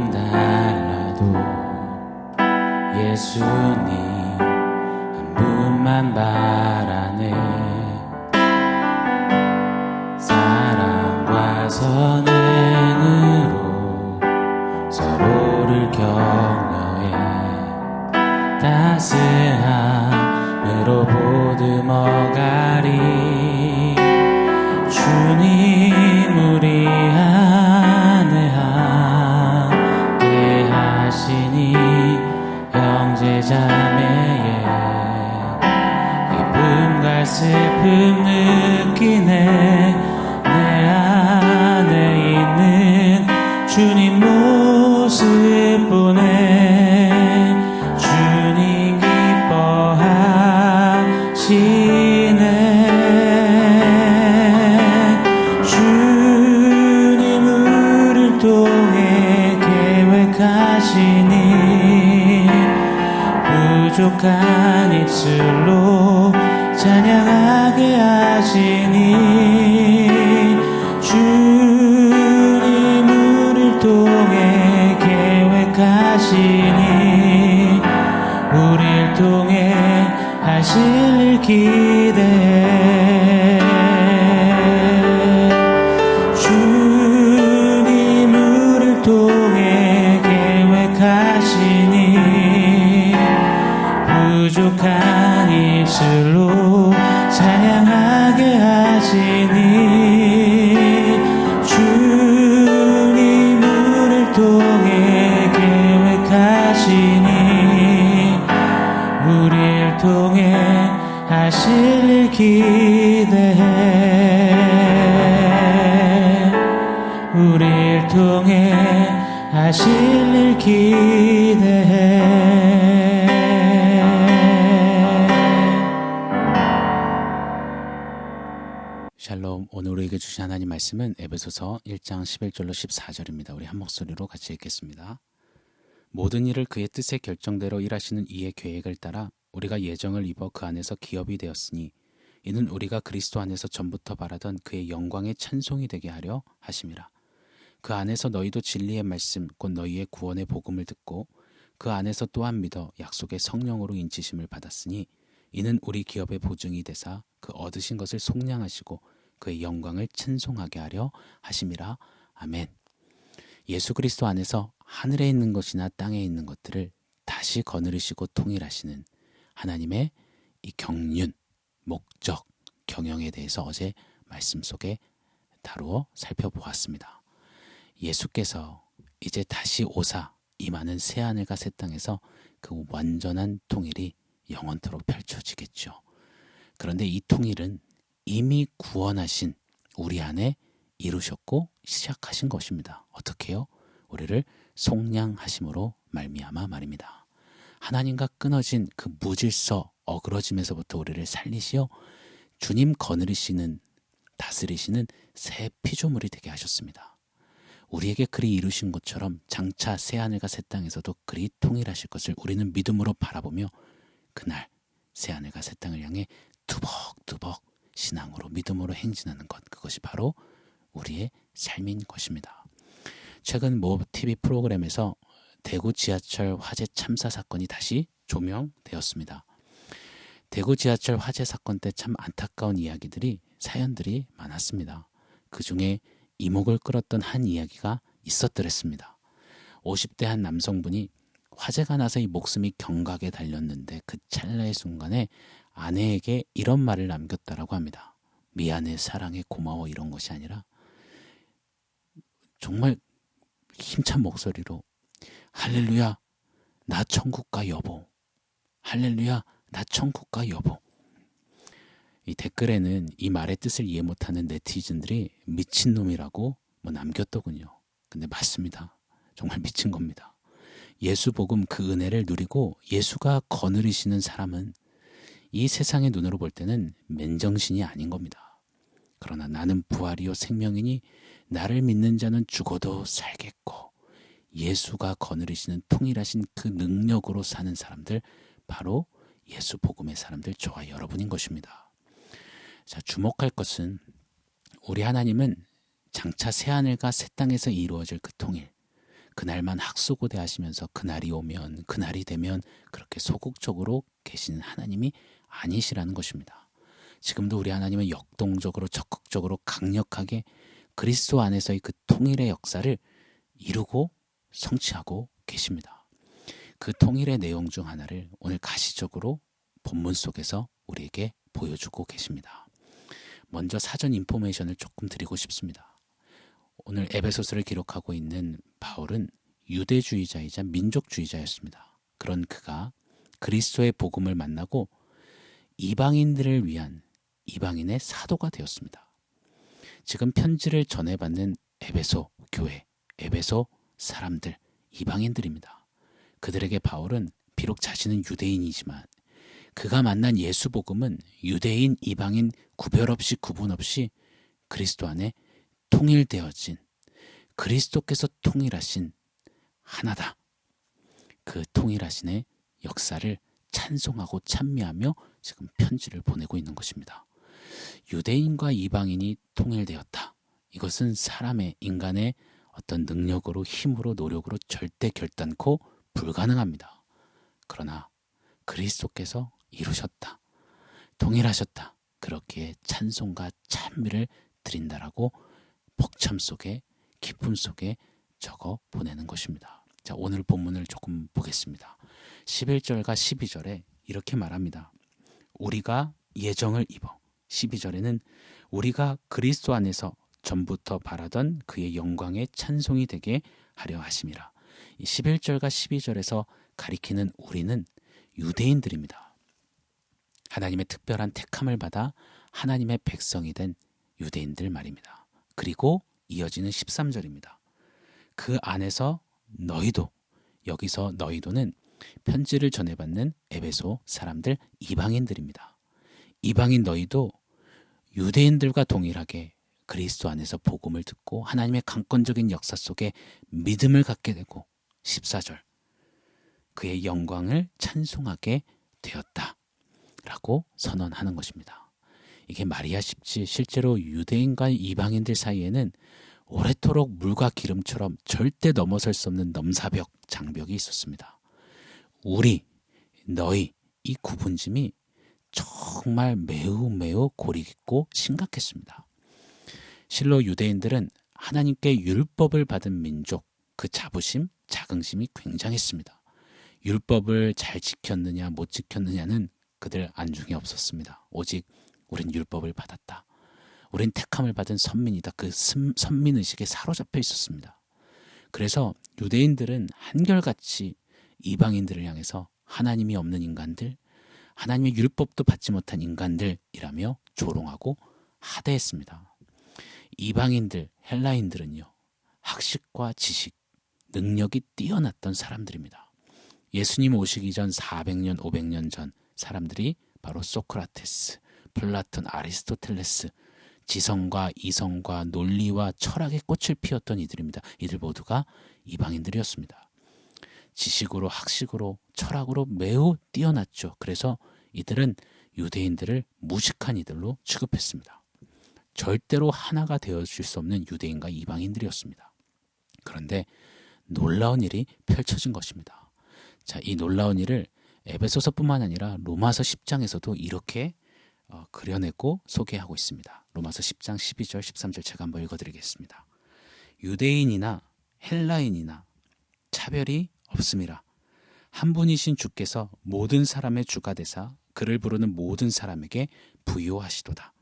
이름 달라도 예수님 한 분만 바라네. 사랑과 선행으로 서로를 격려해 따스함으로 보듬어가리. 주님 우리 안에 함께 하시니 형제자매의 기쁨과 슬픔 느끼네. 내 안에 있는 주님 모습 보네. 주님 기뻐하시네. 주님 우리를 통해 계획하시니 부족한 입술로 찬양하게 하시니. 주님 우리를 통해 계획하시니 우리를 통해 하실 일 기대해. 주님 우리를 통해 계획하시니 부족한 입술로 찬양하게 하시니. 주님 우리를 통해 계획하시니 우리를 통해 하실 일 기대해. 우리를 통해 하실 일 기대해. 샬롬. 오늘 우리에게 주신 하나님 말씀은 에베소서 1장 11절로 14절입니다. 우리 한 목소리로 같이 읽겠습니다. 모든 일을 그의 뜻의 결정대로 일하시는 이의 계획을 따라 우리가 예정을 입어 그 안에서 기업이 되었으니 이는 우리가 그리스도 안에서 전부터 바라던 그의 영광의 찬송이 되게 하려 하심이라. 그 안에서 너희도 진리의 말씀 곧 너희의 구원의 복음을 듣고 그 안에서 또한 믿어 약속의 성령으로 인치심을 받았으니 이는 우리 기업의 보증이 되사 그 얻으신 것을 속량하시고 그의 영광을 찬송하게 하려 하심이라. 아멘. 예수 그리스도 안에서 하늘에 있는 것이나 땅에 있는 것들을 다시 거느리시고 통일하시는 하나님의 이 경륜, 목적, 경영에 대해서 어제 말씀 속에 다루어 살펴보았습니다. 예수께서 이제 다시 오사 임하는 새하늘과 새 땅에서 그 완전한 통일이 영원토록 펼쳐지겠죠. 그런데 이 통일은 이미 구원하신 우리 안에 이루셨고 시작하신 것입니다. 어떻게요? 우리를 속량하심으로 말미암아 말입니다. 하나님과 끊어진 그 무질서 어그러짐에서부터 우리를 살리시어 주님 거느리시는 다스리시는 새 피조물이 되게 하셨습니다. 우리에게 그리 이루신 것처럼 장차 새하늘과 새 땅에서도 그리 통일하실 것을 우리는 믿음으로 바라보며 그날 새하늘과 새 땅을 향해 두벅두벅 신앙으로 믿음으로 행진하는 것, 그것이 바로 우리의 삶인 것입니다. 최근 모 TV 프로그램에서 대구 지하철 화재 참사 사건이 다시 조명되었습니다. 대구 지하철 화재 사건 때 참 안타까운 이야기들이, 사연들이 많았습니다. 그 중에 이목을 끌었던 한 이야기가 있었더랬습니다. 50대 한 남성분이 화재가 나서 이 목숨이 경각에 달렸는데 그 찰나의 순간에 아내에게 이런 말을 남겼다라고 합니다. 미안해, 사랑해, 고마워, 이런 것이 아니라 정말 힘찬 목소리로 할렐루야, 나 천국 가 여보. 할렐루야, 나 천국 가 여보. 이 댓글에는 이 말의 뜻을 이해 못하는 네티즌들이 미친놈이라고 남겼더군요. 근데 맞습니다. 정말 미친 겁니다. 예수 복음 그 은혜를 누리고 예수가 거느리시는 사람은 이 세상의 눈으로 볼 때는 맨정신이 아닌 겁니다. 그러나 나는 부활이요 생명이니 나를 믿는 자는 죽어도 살겠고, 예수가 거느리시는 통일하신 그 능력으로 사는 사람들, 바로 예수 복음의 사람들, 저와 여러분인 것입니다. 자, 주목할 것은 우리 하나님은 장차 새하늘과 새 땅에서 이루어질 그 통일, 그날만 학수고대 하시면서 그날이 오면 그날이 되면 그렇게 소극적으로 계시는 하나님이 아니시라는 것입니다. 지금도 우리 하나님은 역동적으로 적극적으로 강력하게 그리스도 안에서의 그 통일의 역사를 이루고 성취하고 계십니다. 그 통일의 내용 중 하나를 오늘 가시적으로 본문 속에서 우리에게 보여주고 계십니다. 먼저 사전 인포메이션을 조금 드리고 싶습니다. 오늘 에베소서를 기록하고 있는 바울은 유대주의자이자 민족주의자였습니다. 그런 그가 그리스도의 복음을 만나고 이방인들을 위한 이방인의 사도가 되었습니다. 지금 편지를 전해받는 에베소 교회, 에베소 사람들, 이방인들입니다. 그들에게 바울은 비록 자신은 유대인이지만 그가 만난 예수 복음은 유대인, 이방인 구별 없이 구분 없이 그리스도 안에 통일되어진 그리스도께서 통일하신 하나다. 그 통일하신의 역사를 찬송하고 찬미하며 지금 편지를 보내고 있는 것입니다. 유대인과 이방인이 통일되었다. 이것은 사람의 인간의 어떤 능력으로 힘으로 노력으로 절대 결단코 불가능합니다. 그러나 그리스도께서 이루셨다. 통일하셨다. 그렇기에 찬송과 찬미를 드린다라고 벅참 속에 기쁨 속에 적어 보내는 것입니다. 자, 오늘 본문을 조금 보겠습니다. 11절과 12절에 이렇게 말합니다. 우리가 예정을 입어. 12절에는 우리가 그리스도 안에서 전부터 바라던 그의 영광의 찬송이 되게 하려 하심이라. 이 11절과 12절에서 가리키는 우리는 유대인들입니다. 하나님의 특별한 택함을 받아 하나님의 백성이 된 유대인들 말입니다. 그리고 이어지는 13절입니다. 그 안에서 너희도, 여기서 너희도는 편지를 전해받는 에베소 사람들 이방인들입니다. 이방인 너희도 유대인들과 동일하게 그리스도 안에서 복음을 듣고 하나님의 강권적인 역사 속에 믿음을 갖게 되고 14절 그의 영광을 찬송하게 되었다 라고 선언하는 것입니다. 이게 말이야 쉽지 실제로 유대인과 이방인들 사이에는 오래도록 물과 기름처럼 절대 넘어설 수 없는 넘사벽, 장벽이 있었습니다. 우리, 너희 이 구분짐이 정말 매우 고리 깊고 심각했습니다. 실로 유대인들은 하나님께 율법을 받은 민족, 그 자부심, 자긍심이 굉장했습니다. 율법을 잘 지켰느냐 못 지켰느냐는 그들 안중에 없었습니다. 오직 우린 율법을 받았다. 우린 택함을 받은 선민이다. 그 선민의식에 사로잡혀 있었습니다. 그래서 유대인들은 한결같이 이방인들을 향해서 하나님이 없는 인간들, 하나님의 율법도 받지 못한 인간들이라며 조롱하고 하대했습니다. 이방인들, 헬라인들은요, 학식과 지식, 능력이 뛰어났던 사람들입니다. 예수님 오시기 전 400년, 500년 전 사람들이 바로 소크라테스, 플라톤, 아리스토텔레스, 지성과 이성과 논리와 철학의 꽃을 피웠던 이들입니다. 이들 모두가 이방인들이었습니다. 지식으로, 학식으로, 철학으로 매우 뛰어났죠. 그래서 이들은 유대인들을 무식한 이들로 취급했습니다. 절대로 하나가 되어줄 수 없는 유대인과 이방인들이었습니다. 그런데 놀라운 일이 펼쳐진 것입니다. 자, 이 놀라운 일을 에베소서뿐만 아니라 로마서 10장에서도 이렇게 그려내고 소개하고 있습니다. 로마서 10장 12절 13절 제가 한번 읽어드리겠습니다. 유대인이나 헬라인이나 차별이 없음이라. 한 분이신 주께서 모든 사람의 주가 되사 그를 부르는 모든 사람에게 부요하시도다.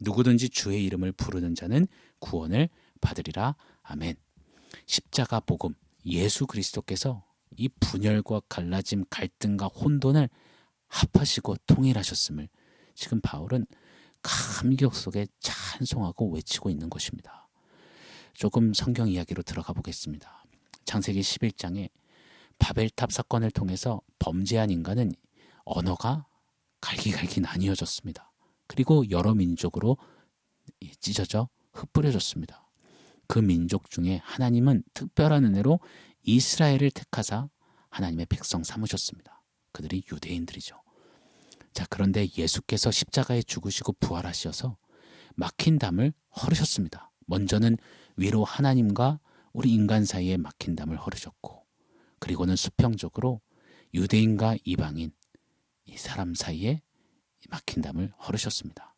누구든지 주의 이름을 부르는 자는 구원을 받으리라. 아멘. 십자가 복음, 예수 그리스도께서 이 분열과 갈라짐, 갈등과 혼돈을 합하시고 통일하셨음을 지금 바울은 감격 속에 찬송하고 외치고 있는 것입니다. 조금 성경 이야기로 들어가 보겠습니다. 창세기 11장에 바벨탑 사건을 통해서 범죄한 인간은 언어가 갈기갈기 나뉘어졌습니다. 그리고 여러 민족으로 찢어져 흩뿌려졌습니다. 그 민족 중에 하나님은 특별한 은혜로 이스라엘을 택하사 하나님의 백성 삼으셨습니다. 그들이 유대인들이죠. 자, 그런데 예수께서 십자가에 죽으시고 부활하셔서 막힌 담을 헐으셨습니다. 먼저는 위로 하나님과 우리 인간 사이에 막힌 담을 헐으셨고, 그리고는 수평적으로 유대인과 이방인, 이 사람 사이에 막힌 담을 헐으셨습니다.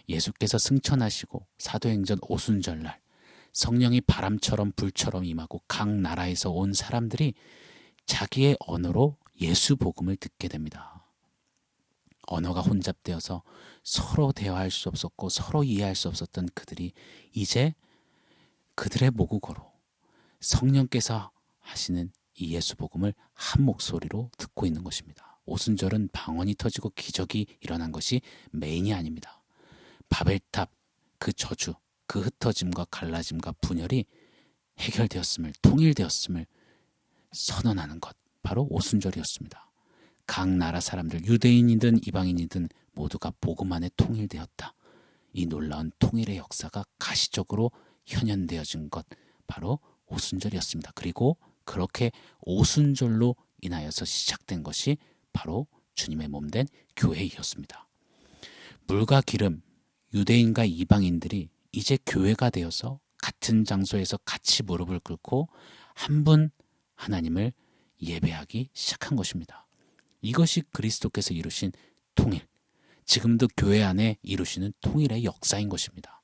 예수께서 승천하시고 사도행전 오순절날 성령이 바람처럼 불처럼 임하고 각 나라에서 온 사람들이 자기의 언어로 예수 복음을 듣게 됩니다. 언어가 혼잡되어서 서로 대화할 수 없었고 서로 이해할 수 없었던 그들이 이제 그들의 모국어로 성령께서 하시는 이 예수 복음을 한 목소리로 듣고 있는 것입니다. 오순절은 방언이 터지고 기적이 일어난 것이 메인이 아닙니다. 바벨탑, 그 저주, 그 흩어짐과 갈라짐과 분열이 해결되었음을, 통일되었음을 선언하는 것, 바로 오순절이었습니다. 각 나라 사람들, 유대인이든 이방인이든 모두가 복음 안에 통일되었다. 이 놀라운 통일의 역사가 가시적으로 현현되어진 것, 바로 오순절이었습니다. 그리고 그렇게 오순절로 인하여서 시작된 것이 바로 주님의 몸된 교회이었습니다. 물과 기름, 유대인과 이방인들이 이제 교회가 되어서 같은 장소에서 같이 무릎을 꿇고 한 분 하나님을 예배하기 시작한 것입니다. 이것이 그리스도께서 이루신 통일, 지금도 교회 안에 이루시는 통일의 역사인 것입니다.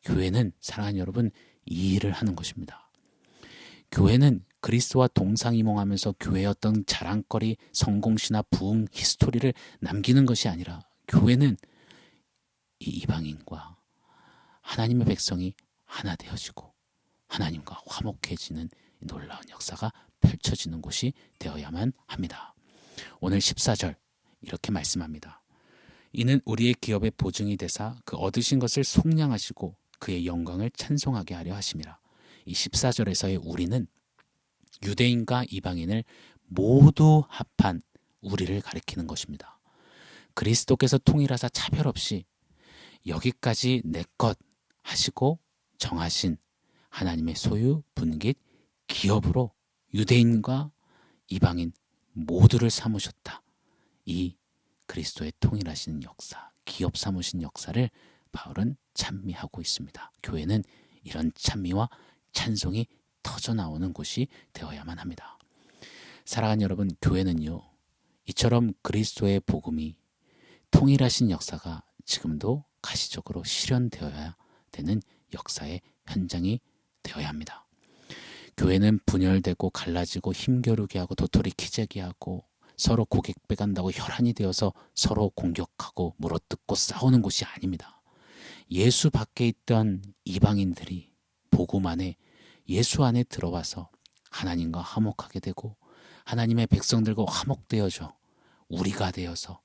교회는 사랑하는 여러분, 이 일을 하는 것입니다. 교회는 그리스도와 동상이몽하면서 교회의 어떤 자랑거리, 성공시나 부흥, 히스토리를 남기는 것이 아니라 교회는 이 이방인과 하나님의 백성이 하나 되어지고 하나님과 화목해지는 놀라운 역사가 펼쳐지는 곳이 되어야만 합니다. 오늘 14절 이렇게 말씀합니다. 이는 우리의 기업의 보증이 되사 그 얻으신 것을 속량하시고 그의 영광을 찬송하게 하려 하심이라. 이 14절에서의 우리는 유대인과 이방인을 모두 합한 우리를 가리키는 것입니다. 그리스도께서 통일하사 차별 없이 여기까지 내 것 하시고 정하신 하나님의 소유, 분깃, 기업으로 유대인과 이방인 모두를 삼으셨다. 이 그리스도의 통일하시는 역사, 기업 삼으신 역사를 바울은 찬미하고 있습니다. 교회는 이런 찬미와 찬송이 터져나오는 곳이 되어야만 합니다. 사랑하는 여러분, 교회는요, 이처럼 그리스도의 복음이 통일하신 역사가 지금도 가시적으로 실현되어야 되는 역사의 현장이 되어야 합니다. 교회는 분열되고 갈라지고 힘겨루게 하고 도토리 키재기 하고 서로 고객 빼간다고 혈안이 되어서 서로 공격하고 물어뜯고 싸우는 곳이 아닙니다. 예수 밖에 있던 이방인들이 복음 안에, 예수 안에 들어와서 하나님과 화목하게 되고 하나님의 백성들과 화목되어져 우리가 되어서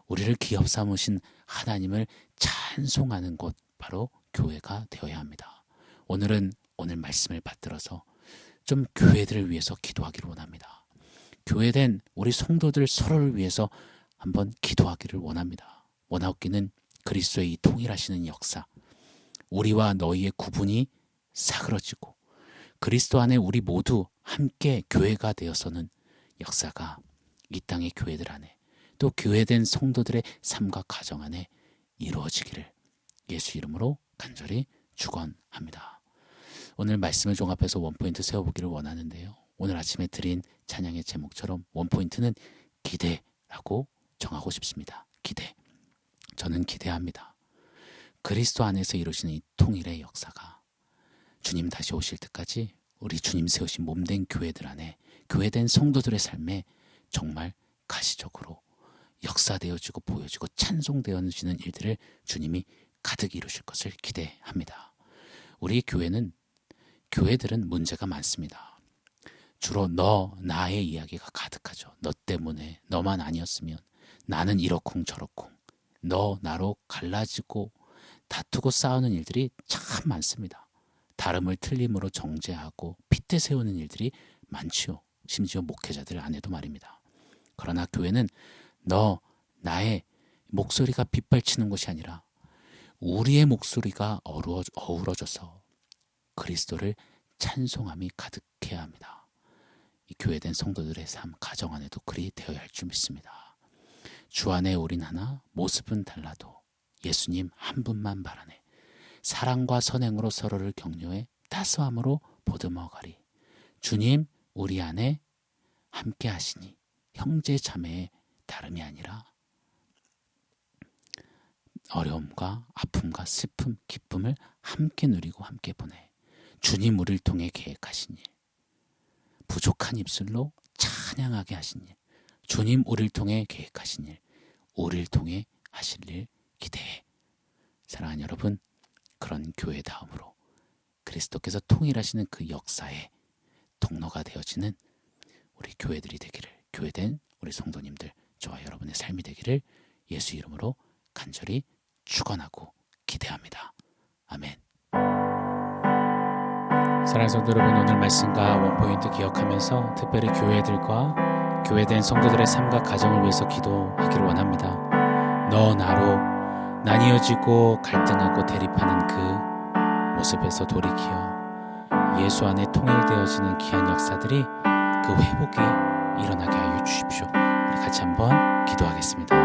우리를 기업 삼으신 하나님을 찬송하는 곳, 바로 교회가 되어야 합니다. 오늘은 오늘 말씀을 받들어서 좀 교회들을 위해서 기도하기를 원합니다. 교회된 우리 성도들 서로를 위해서 한번 기도하기를 원합니다. 원하옵기는 그리스도의 이 통일하시는 역사, 우리와 너희의 구분이 사그러지고 그리스도 안에 우리 모두 함께 교회가 되어서는 역사가 이 땅의 교회들 안에, 또 교회된 성도들의 삶과 가정 안에 이루어지기를 예수 이름으로 간절히 축원합니다. 오늘 말씀을 종합해서 원포인트 세워보기를 원하는데요. 오늘 아침에 드린 찬양의 제목처럼 원포인트는 기대라고 정하고 싶습니다. 기대. 저는 기대합니다. 그리스도 안에서 이루시는 이 통일의 역사가 주님 다시 오실 때까지 우리 주님 세우신 몸된 교회들 안에, 교회된 성도들의 삶에 정말 가시적으로 역사되어지고 보여지고 찬송되어지는 일들을 주님이 가득 이루실 것을 기대합니다. 우리 교회들은 문제가 많습니다. 주로 너, 나의 이야기가 가득하죠. 너 때문에, 너만 아니었으면, 나는 이러쿵 저러쿵, 너, 나로 갈라지고 다투고 싸우는 일들이 참 많습니다. 다름을 틀림으로 정죄하고 핏대 세우는 일들이 많지요. 심지어 목회자들 안에도 말입니다. 그러나 교회는 너, 나의 목소리가 빗발치는 것이 아니라 우리의 목소리가 어우러져서 그리스도를 찬송함이 가득해야 합니다. 이 교회된 성도들의 삶, 가정 안에도 그리 되어야 할 줄 믿습니다. 주 안에 우린 하나, 모습은 달라도 예수님 한 분만 바라네. 사랑과 선행으로 서로를 격려해 따스함으로 보듬어가리. 주님 우리 안에 함께 하시니 형제 자매의 다름이 아니라 어려움과 아픔과 슬픔, 기쁨을 함께 누리고 함께 보내. 주님 우리를 통해 계획하신 일, 부족한 입술로 찬양하게 하신 일, 주님 우리를 통해 계획하신 일, 우리를 통해 하실 일 기대해. 사랑하는 여러분, 그런 교회 다음으로 그리스도께서 통일하시는 그 역사의 통로가 되어지는 우리 교회들이 되기를, 교회된 우리 성도님들, 저와 여러분의 삶이 되기를 예수 이름으로 간절히 축원하고 기대합니다. 아멘. 사랑하는 성도 여러분, 오늘 말씀과 원포인트 기억하면서 특별히 교회들과 교회된 성도들의 삶과 가정을 위해서 기도하기를 원합니다. 너 나로 나뉘어지고 갈등하고 대립하는 그 모습에서 돌이키어 예수 안에 통일되어지는 귀한 역사들이 그 회복이 일어나게 하여 주십시오. 우리 같이 한번 기도하겠습니다.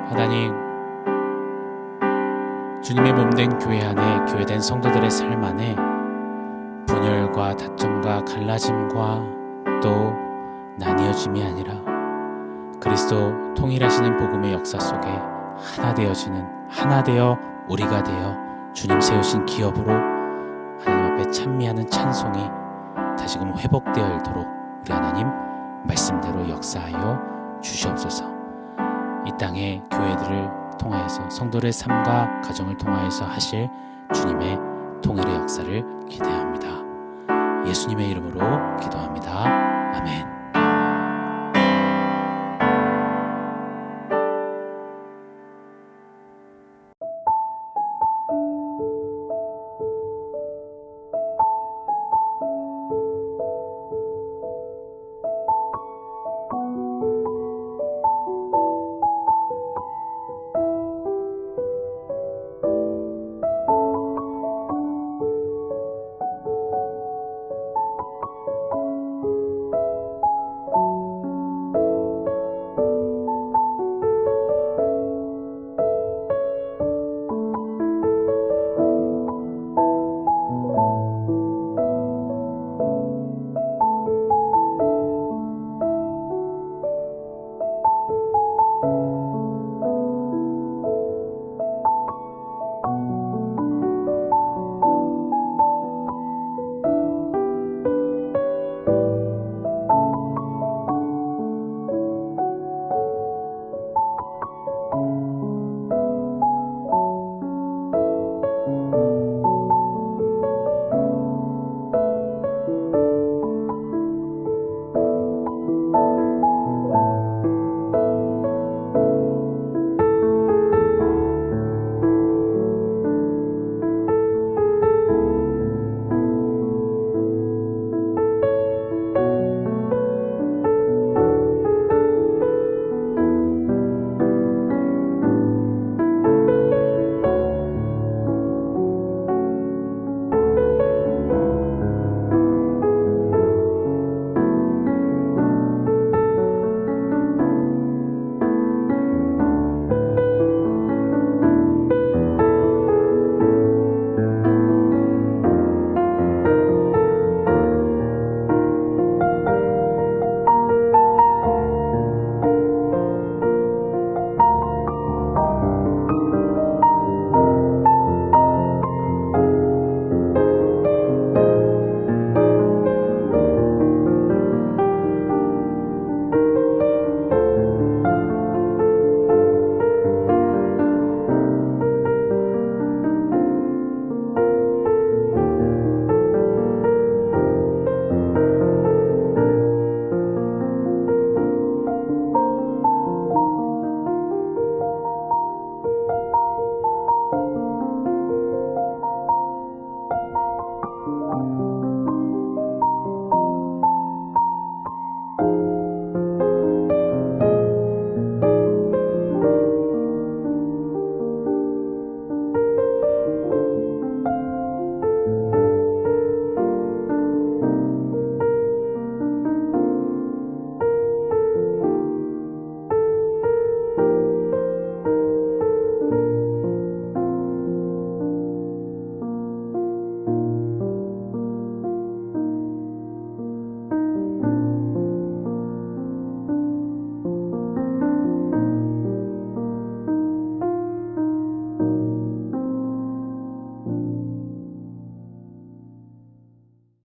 하나님, 주님의 몸된 교회 안에, 교회된 성도들의 삶 안에 분열과 다툼과 갈라짐과 또 나뉘어짐이 아니라 그리스도 통일하시는 복음의 역사 속에 하나 되어지는, 하나 되어 우리가 되어 주님 세우신 기업으로 하나님 앞에 찬미하는 찬송이 다시금 회복되어 일도록 우리 하나님 말씀대로 역사하여 주시옵소서. 이 땅의 교회들을 통하여서 성도의 삶과 가정을 통하여서 하실 주님의 통일의 역사를 기대합니다. 예수님의 이름으로 기도합니다.